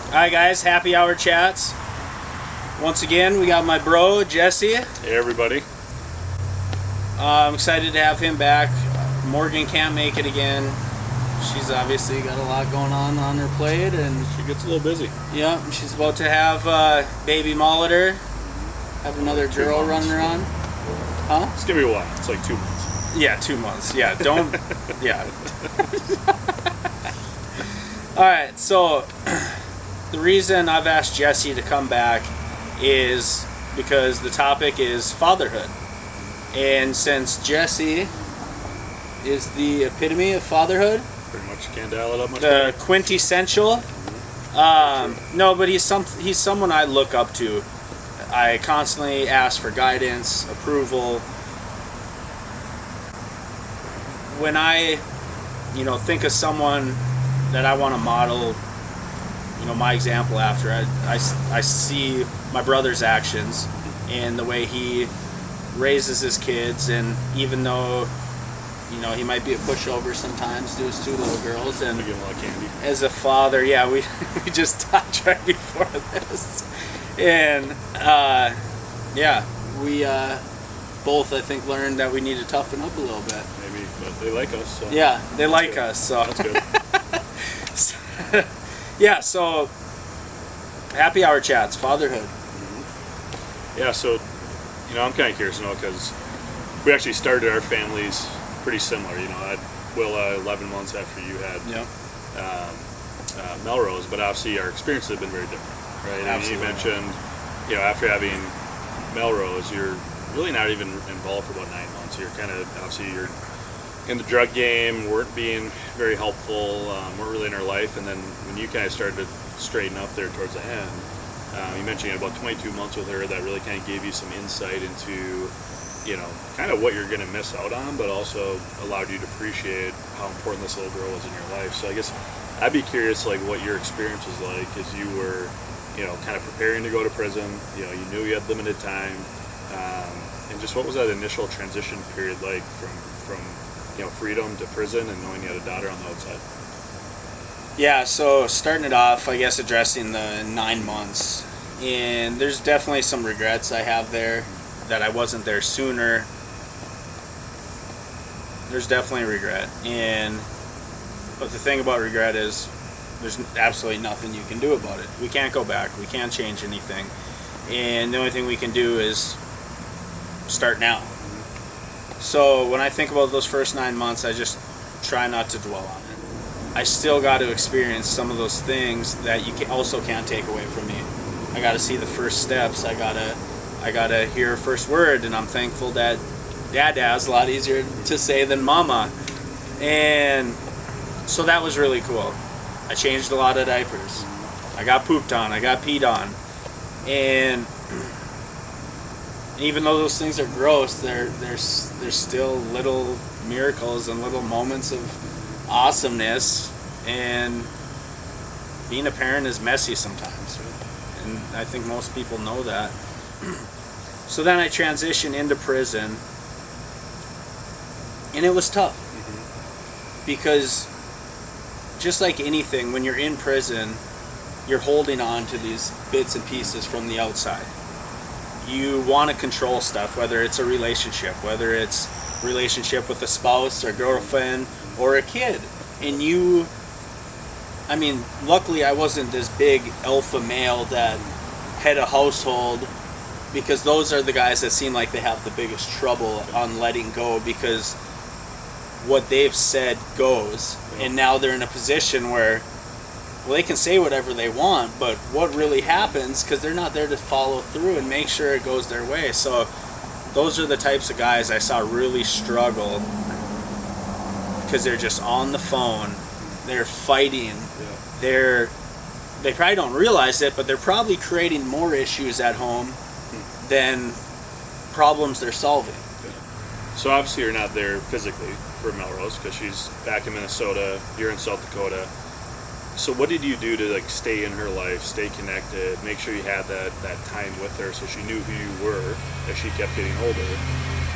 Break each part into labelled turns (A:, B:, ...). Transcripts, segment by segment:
A: Alright guys, happy hour chats. Once again, we got my bro, Jesse.
B: Hey everybody.
A: I'm excited to have him back. Morgan can't make it again. She's obviously got a lot going on her plate, and
B: She gets a little busy.
A: yeah, she's about to have baby Molitor. Have another
B: 2
A: girl
B: months.
A: running around. Huh?
B: It's gonna be a while. It's like 2 months.
A: Yeah, 2 months. Yeah, don't. Yeah. Alright, so the reason I've asked Jesse to come back is because the topic is fatherhood. And since Jesse is the epitome of fatherhood,
B: Pretty much can't dial it up much
A: the
B: better.
A: quintessential, no, but he's someone I look up to. I constantly ask for guidance, approval. When I, think of someone that I want to model, my example after, I see my brother's actions and the way he raises his kids, and even though, he might be a pushover sometimes to his 2 little girls, and
B: I give him a lot of candy.
A: as a father, yeah, we just talked right before this, and we both, I think, learned that we need to toughen up a little bit.
B: Maybe, but they like us. So
A: Yeah, they like
B: good.
A: us, so
B: That's good.
A: yeah, so happy hour chats, fatherhood.
B: Yeah, so I'm kind of curious to know because we actually started our families pretty similar. Will 11 months after you had
A: Yep.
B: Melrose, but obviously our experiences have been very different, right? And you
A: Absolutely.
B: mentioned, after having Melrose, you're really not even involved for about 9 months. You're kind of, obviously, you're in the drug game, weren't being very helpful, weren't really in our life, and then when you kind of started to straighten up there towards the end, you mentioned you had about 22 months with her that really kind of gave you some insight into, kind of what you're going to miss out on, but also allowed you to appreciate how important this little girl was in your life. So I guess I'd be curious, like, what your experience was like as you were, kind of preparing to go to prison. You knew you had limited time, and just what was that initial transition period like from freedom to prison and knowing you had a daughter on the outside?
A: Yeah, so starting it off, I guess addressing the 9 months, and there's definitely some regrets I have there that I wasn't there sooner. There's definitely regret, but the thing about regret is there's absolutely nothing you can do about it. We can't go back, we can't change anything, and the only thing we can do is start now. So when I think about those first 9 months, I just try not to dwell on it. I still got to experience some of those things that you also can't take away from me. I got to see the first steps. I gotta hear a first word, and I'm thankful that Dad's a lot easier to say than Mama. And so that was really cool. I changed a lot of diapers. I got pooped on. I got peed on. And even though those things are gross, there's still little miracles and little moments of awesomeness, and being a parent is messy sometimes, and I think most people know that. So then I transitioned into prison, and it was tough, because just like anything, when you're in prison, you're holding on to these bits and pieces from the outside. You want to control stuff, whether it's a relationship, whether it's a relationship with a spouse or girlfriend or a kid. And luckily I wasn't this big alpha male that had a household, because those are the guys that seem like they have the biggest trouble on letting go, because what they've said goes. And now they're in a position where, well, they can say whatever they want, but what really happens, because they're not there to follow through and make sure it goes their way. So those are the types of guys I saw really struggle, because they're just on the phone, they're fighting, they probably don't realize it, but they're probably creating more issues at home than problems they're solving.
B: So obviously you're not there physically for Melrose because she's back in Minnesota, you're in South Dakota. So what did you do to stay in her life, stay connected, make sure you had that time with her so she knew who you were as she kept getting older?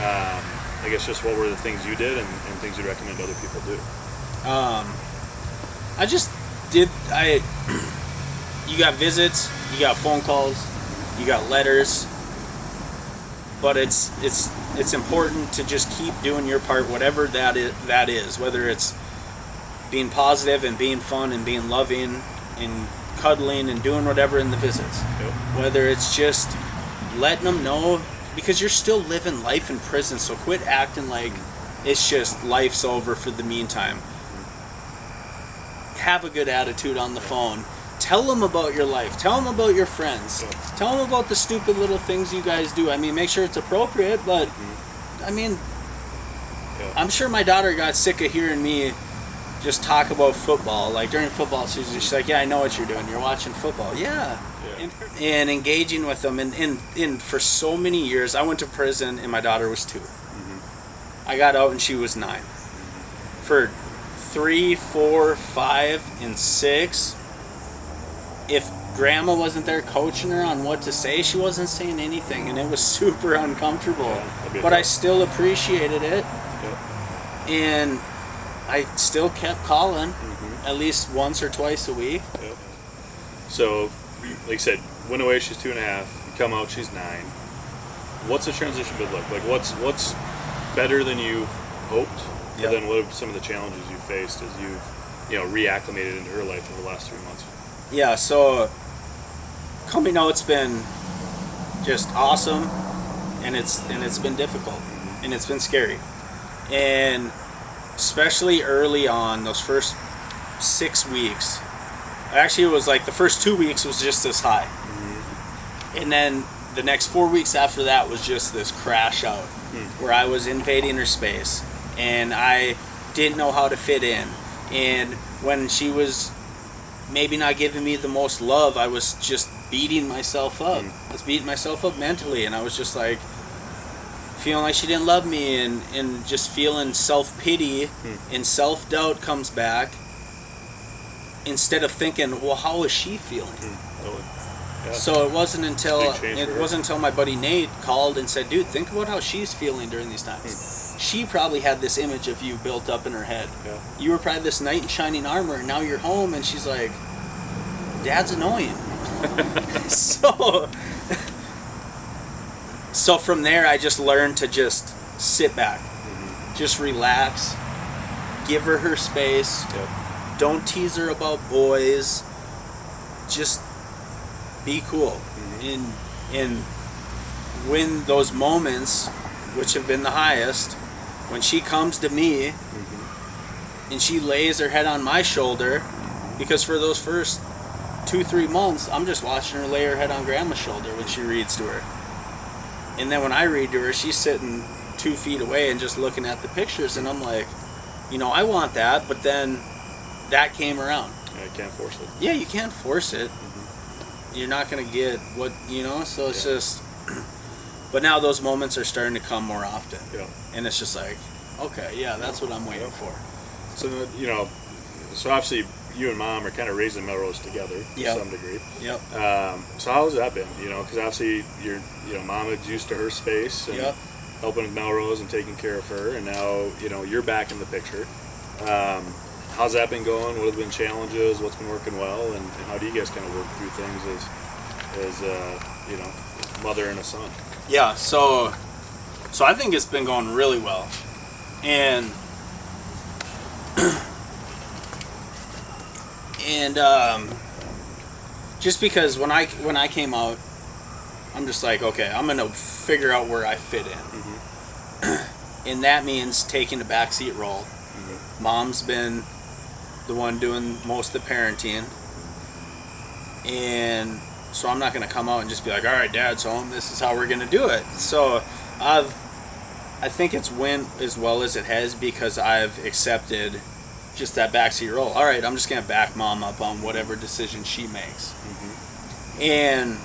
B: I guess just what were the things you did and things you'd recommend other people do?
A: you got visits, you got phone calls, you got letters, but it's important to just keep doing your part, whatever that is, whether it's being positive and being fun and being loving and cuddling and doing whatever in the visits.
B: Yep.
A: Whether it's just letting them know, because you're still living life in prison, so quit acting like it's just life's over for the meantime. Have a good attitude on the phone. Tell them about your life. Tell them about your friends.
B: Yep.
A: Tell them about the stupid little things you guys do. I mean, make sure it's appropriate, but I mean,
B: Yep.
A: I'm sure my daughter got sick of hearing me just talk about football. Like during football season, she's like, yeah, I know what you're doing. You're watching football. Yeah. And engaging with them. And for so many years, I went to prison and my daughter was 2. I got out and she was 9. For 3, 4, 5, and 6, if grandma wasn't there coaching her on what to say, she wasn't saying anything, and it was super uncomfortable.
B: Yeah,
A: but I still appreciated it,
B: Yep.
A: and I still kept calling at least once or twice a week.
B: Yep. So, like you said, went away, she's 2.5. You come out, she's 9. What's the transition been like? Like, what's better than you hoped?
A: Yep.
B: But then what are some of the challenges you faced as you've reacclimated into her life over the last 3 months?
A: Yeah, so coming out's been just awesome, and it's been difficult, and it's been scary, and especially early on, those first 6 weeks. Actually, it was like the first 2 weeks was just this high, and then the next 4 weeks after that was just this crash out, where I was invading her space, and I didn't know how to fit in, and when she was maybe not giving me the most love, I was just beating myself up. I was beating myself up mentally, and I was just like feeling like she didn't love me, and just feeling self-pity and self-doubt comes back, instead of thinking, well, how is she feeling?
B: Totally. Yeah.
A: So it wasn't until
B: Big change for her.
A: my buddy Nate called and said, dude, think about how she's feeling during these times. She probably had this image of you built up in her head.
B: Yeah.
A: You were probably this knight in shining armor, and now you're home, and she's like, Dad's annoying. So from there, I just learned to just sit back, just relax, give her space.
B: Yep.
A: Don't tease her about boys. Just be cool. And when those moments, which have been the highest, when she comes to me and she lays her head on my shoulder, because for those first 2-3 months, I'm just watching her lay her head on grandma's shoulder when she reads to her. And then when I read to her, she's sitting 2 feet away and just looking at the pictures, and I'm like, I want that, but then that came around.
B: Yeah, you can't force it.
A: Yeah, you can't force it. You're not going to get what, so it's just... But now those moments are starting to come more often.
B: Yeah.
A: And it's just like, okay, yeah, that's what I'm waiting for.
B: So, so obviously you and Mom are kind of raising Melrose together to some degree.
A: Yep.
B: So how's that been? Because obviously Mom is used to her space and helping with Melrose and taking care of her, and now, you're back in the picture. How's that been going? What have been challenges? What's been working well? And how do you guys kind of work through things as mother and a son?
A: Yeah, so I think it's been going really well. And just because when I came out, I'm just like, okay, I'm gonna figure out where I fit in. And that means taking a backseat role. Mom's been the one doing most of the parenting, and so I'm not going to come out and just be like, all right, Dad's home, this is how we're going to do it. So I think it's went as well as it has because I've accepted just that backseat role. All right, I'm just going to back Mom up on whatever decision she makes. And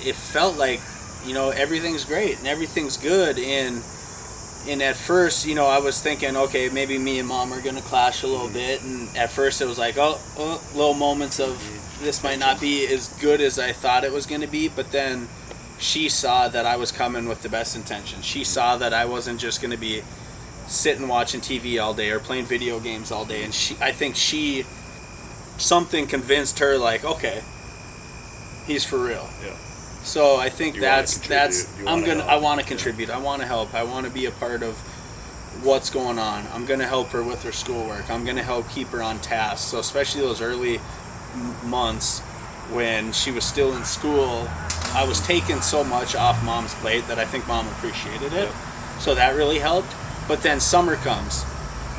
A: it felt like, everything's great and everything's good, and at first, I was thinking, okay, maybe me and Mom are going to clash a little bit. And at first it was like, little moments of this might not be as good as I thought it was going to be. But then she saw that I was coming with the best intentions. She saw that I wasn't just going to be sitting watching TV all day or playing video games all day, and I think something convinced her, like, okay, he's for real.
B: Yeah.
A: So I think
B: I
A: want to contribute. I want to help. I want to be a part of what's going on. I'm going to help her with her schoolwork. I'm going to help keep her on task. So especially those early months when she was still in school, I was taking so much off mom's plate that I think mom appreciated it.
B: Yeah.
A: So that really helped. But then summer comes,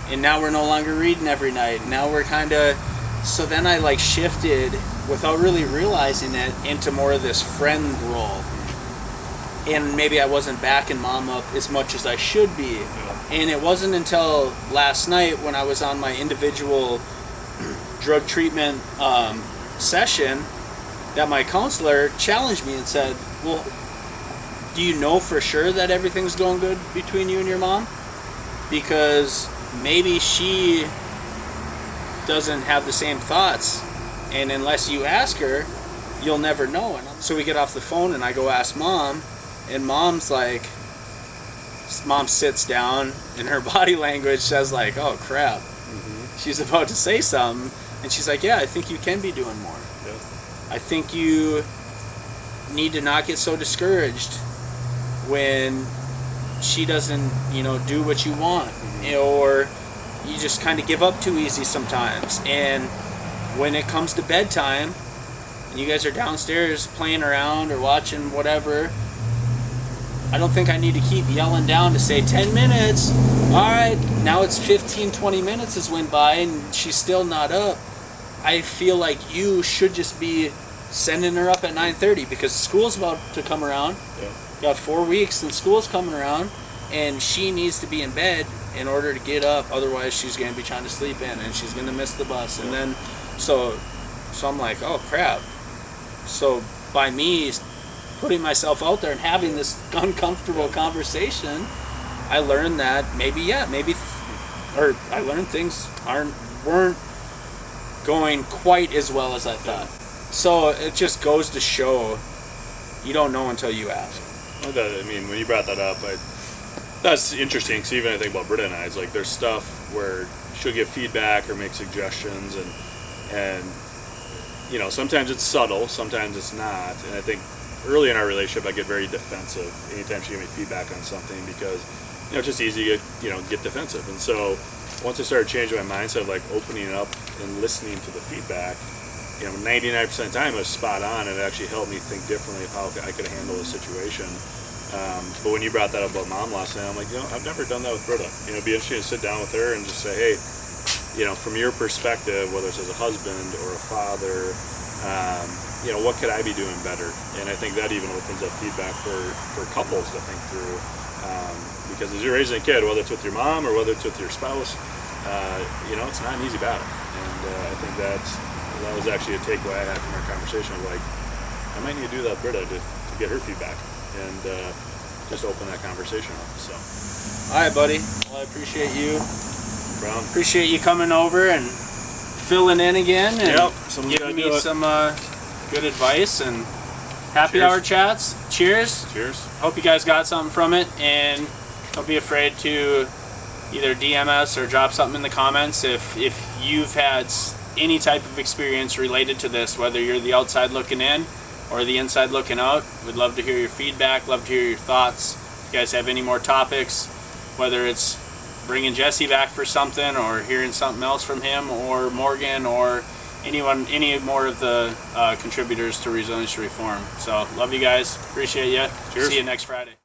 A: and now we're no longer reading every night. Now we're kind of, so then I like shifted without really realizing it into more of this friend role. And maybe I wasn't backing mom up as much as I should be.
B: Yeah.
A: And it wasn't until last night when I was on my individual drug treatment session that my counselor challenged me and said, well, do you know for sure that everything's going good between you and your mom? Because maybe she doesn't have the same thoughts, and unless you ask her, you'll never know. And so we get off the phone and I go ask mom, and mom sits down and her body language says like, oh crap.
B: Mm-hmm.
A: She's about to say something, and she's like, yeah, I think you can be doing more.
B: Yeah.
A: I think you need to not get so discouraged when she doesn't, do what you want, or you just kind of give up too easy sometimes. And when it comes to bedtime and you guys are downstairs playing around or watching whatever, I don't think I need to keep yelling down to say 10 minutes. All right, now it's 15, 20 minutes has went by and she's still not up. I feel like you should just be sending her up at 9:30 because school's about to come around.
B: Yeah.
A: Got 4 weeks and school's coming around, and she needs to be in bed in order to get up. Otherwise, she's going to be trying to sleep in, and she's going to miss the bus. And then, so I'm like, oh crap. So by me putting myself out there and having this uncomfortable conversation, I learned that I learned things weren't going quite as well as I thought. So it just goes to show you don't know until you ask.
B: When you brought that up, that's interesting. Because even I think about Britta and I, it's like there's stuff where she'll give feedback or make suggestions, and sometimes it's subtle, sometimes it's not. And I think early in our relationship, I get very defensive anytime she gives me feedback on something because it's just easy to get defensive. And so once I started changing my mindset of like opening up and listening to the feedback, 99% of the time it was spot on, and it actually helped me think differently of how I could handle the situation. But when you brought that up about mom last night, I'm like, I've never done that with Britta. It'd be interesting to sit down with her and just say, hey, from your perspective, whether it's as a husband or a father, what could I be doing better? And I think that even opens up feedback for couples to think through. Because as you're raising a kid, whether it's with your mom or whether it's with your spouse, it's not an easy battle. And I think that was actually a takeaway I had from our conversation. Like, I might need to do that with Britta to get her feedback and just open that conversation up. So,
A: all right, buddy. Well, I appreciate you.
B: Brown.
A: Appreciate you coming over and filling in again and giving me some good advice and happy hour chats. Cheers.
B: Cheers.
A: Hope you guys got something from it, and don't be afraid to either DM us or drop something in the comments if you've had any type of experience related to this, whether you're the outside looking in or the inside looking out. We'd love to hear your feedback, love to hear your thoughts. If you guys have any more topics, whether it's bringing Jesse back for something or hearing something else from him or Morgan or any more of the contributors to Resilience to Reform. So love you guys. Appreciate you.
B: Cheers.
A: See you next Friday.